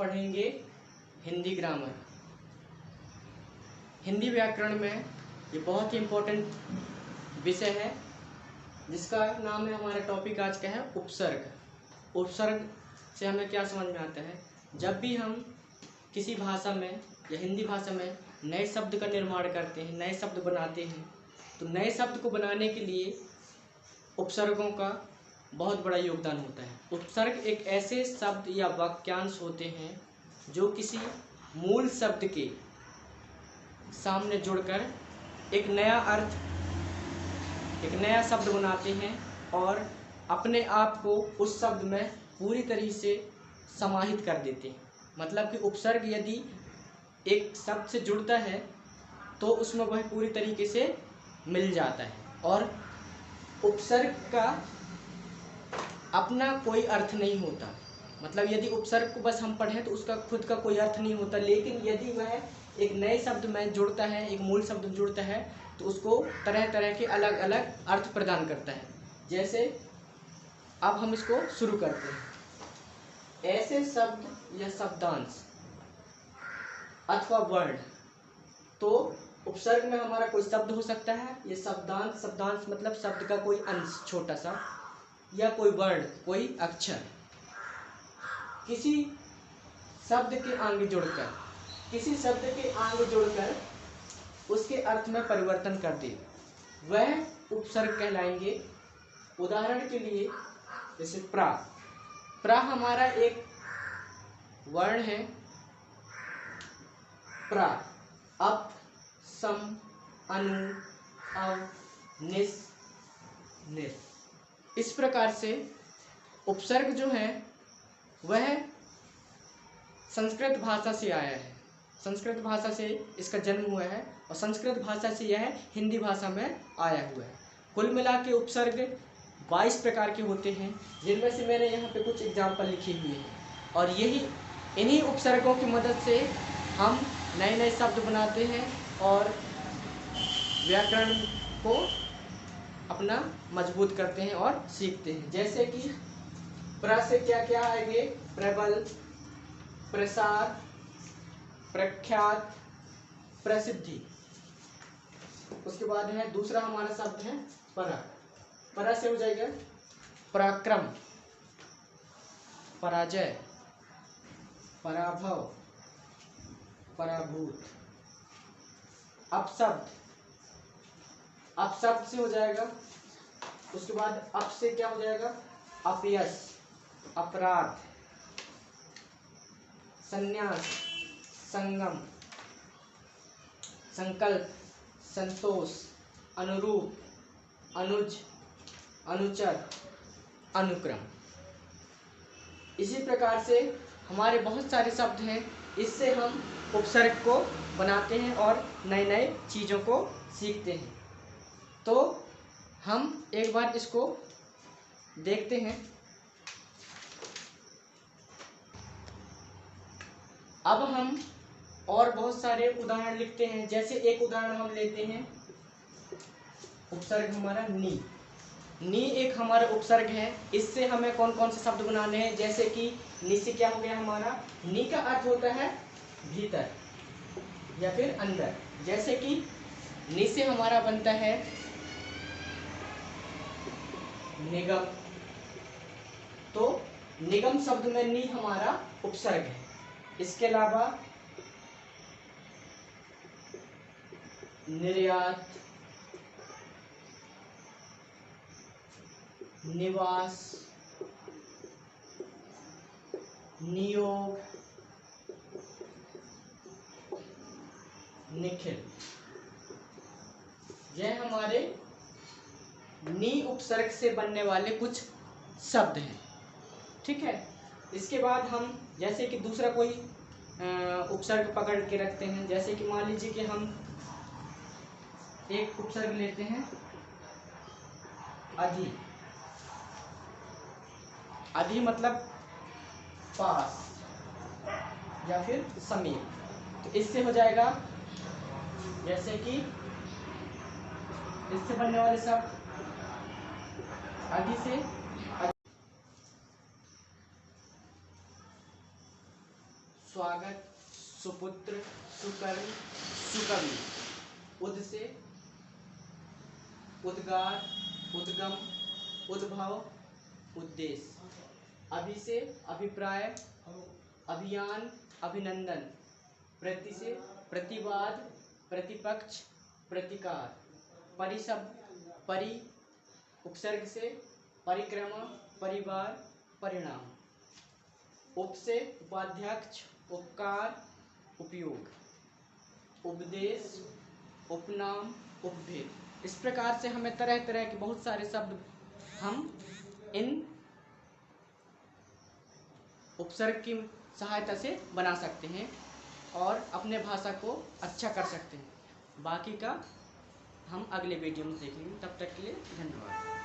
पढ़ेंगे हिंदी ग्रामर। हिंदी व्याकरण में ये बहुत ही इम्पोर्टेंट विषय है जिसका नाम है, हमारा टॉपिक आज का है उपसर्ग। उपसर्ग से हमें क्या समझ में आता है, जब भी हम किसी भाषा में या हिंदी भाषा में नए शब्द का निर्माण करते हैं, नए शब्द बनाते हैं, तो नए शब्द को बनाने के लिए उपसर्गों का बहुत बड़ा योगदान होता है। उपसर्ग एक ऐसे शब्द या वाक्यांश होते हैं जो किसी मूल शब्द के सामने जुड़कर एक नया अर्थ, एक नया शब्द बनाते हैं और अपने आप को उस शब्द में पूरी तरीके से समाहित कर देते हैं। मतलब कि उपसर्ग यदि एक शब्द से जुड़ता है तो उसमें वह पूरी तरीके से मिल जाता है। और उपसर्ग का अपना कोई अर्थ नहीं होता। मतलब यदि उपसर्ग को बस हम पढ़ें तो उसका खुद का कोई अर्थ नहीं होता, लेकिन यदि वह एक नए शब्द में जुड़ता है, एक मूल शब्द जुड़ता है, तो उसको तरह तरह के अलग अलग अर्थ प्रदान करता है। जैसे अब हम इसको शुरू करते हैं। ऐसे शब्द या शब्दांश अथवा वर्ण, तो उपसर्ग में हमारा कोई शब्द हो सकता है, ये शब्दांश, शब्दांश मतलब शब्द का कोई अंश छोटा सा, या कोई वर्ण, कोई अक्षर किसी शब्द के आगे जुड़कर, किसी शब्द के आगे जुड़कर उसके अर्थ में परिवर्तन कर दे, वह उपसर्ग कहलाएंगे। उदाहरण के लिए जैसे प्रा। प्रा हमारा एक वर्ण है। प्रा अप, सम, अनु, अव, निस, निस। इस प्रकार से उपसर्ग जो है वह संस्कृत भाषा से आया है। संस्कृत भाषा से इसका जन्म हुआ है और संस्कृत भाषा से यह हिंदी भाषा में आया हुआ है। कुल मिला के उपसर्ग 22 प्रकार के होते हैं, जिनमें से मैंने यहाँ पे कुछ एग्जाम्पल लिखे हुए हैं। और इन्हीं उपसर्गों की मदद से हम नए नए शब्द बनाते हैं और व्याकरण को अपना मजबूत करते हैं और सीखते हैं। जैसे कि प्र से क्या क्या आएंगे, प्रबल, प्रसार, प्रख्यात, प्रसिद्धि। उसके बाद है दूसरा हमारा शब्द है परा। परा से हो जाएगा पराक्रम, पराजय, पराभव, पराभूत। अपशब्द, अपशब्द से हो जाएगा। उसके बाद अप से क्या हो जाएगा, अपयश, अपराध, संन्यास, संगम, संकल्प, संतोष, अनुरूप, अनुज, अनुचर, अनुक्रम। इसी प्रकार से हमारे बहुत सारे शब्द हैं, इससे हम उपसर्ग को बनाते हैं और नए नए चीज़ों को सीखते हैं। तो हम एक बार इसको देखते हैं। अब हम और बहुत सारे उदाहरण लिखते हैं। जैसे एक उदाहरण हम लेते हैं, उपसर्ग हमारा नी। नी एक हमारा उपसर्ग है। इससे हमें कौन कौन से शब्द बनाने हैं, जैसे कि नी से क्या हो गया हमारा, नी का अर्थ होता है भीतर या फिर अंदर। जैसे कि नी से हमारा बनता है निगम। तो निगम शब्द में नी हमारा उपसर्ग है। इसके अलावा निर्यात, निवास, नियोग, निखिल, यह हमारे नी उपसर्ग से बनने वाले कुछ शब्द हैं। ठीक है। इसके बाद हम जैसे कि दूसरा कोई उपसर्ग पकड़ के रखते हैं। जैसे कि मान लीजिए कि हम एक उपसर्ग लेते हैं अधि। अधि मतलब पास या फिर समीप। तो इससे हो जाएगा, जैसे कि इससे बनने वाले शब्द अधि से स्वागत, सुपुत्र, सुकर्म, सुकवि। उद से उद्गार, उद्गम, उद्भव, उद्देश्य। अभि से अभिप्राय, अभियान, अभिनंदन। प्रति से प्रतिवाद, प्रतिपक्ष, प्रतिकार। परि उपसर्ग से परिक्रमा, परिवार, परिणाम। उप से उपाध्यक्ष, उपकार, उपयोग। उपदेश, उपनाम, उपभेद। इस प्रकार से हमें तरह तरह के बहुत सारे शब्द हम इन उपसर्ग की सहायता से बना सकते हैं और अपने भाषा को अच्छा कर सकते हैं। बाकी का हम अगले वीडियो में देखेंगे। तब तक के लिए धन्यवाद।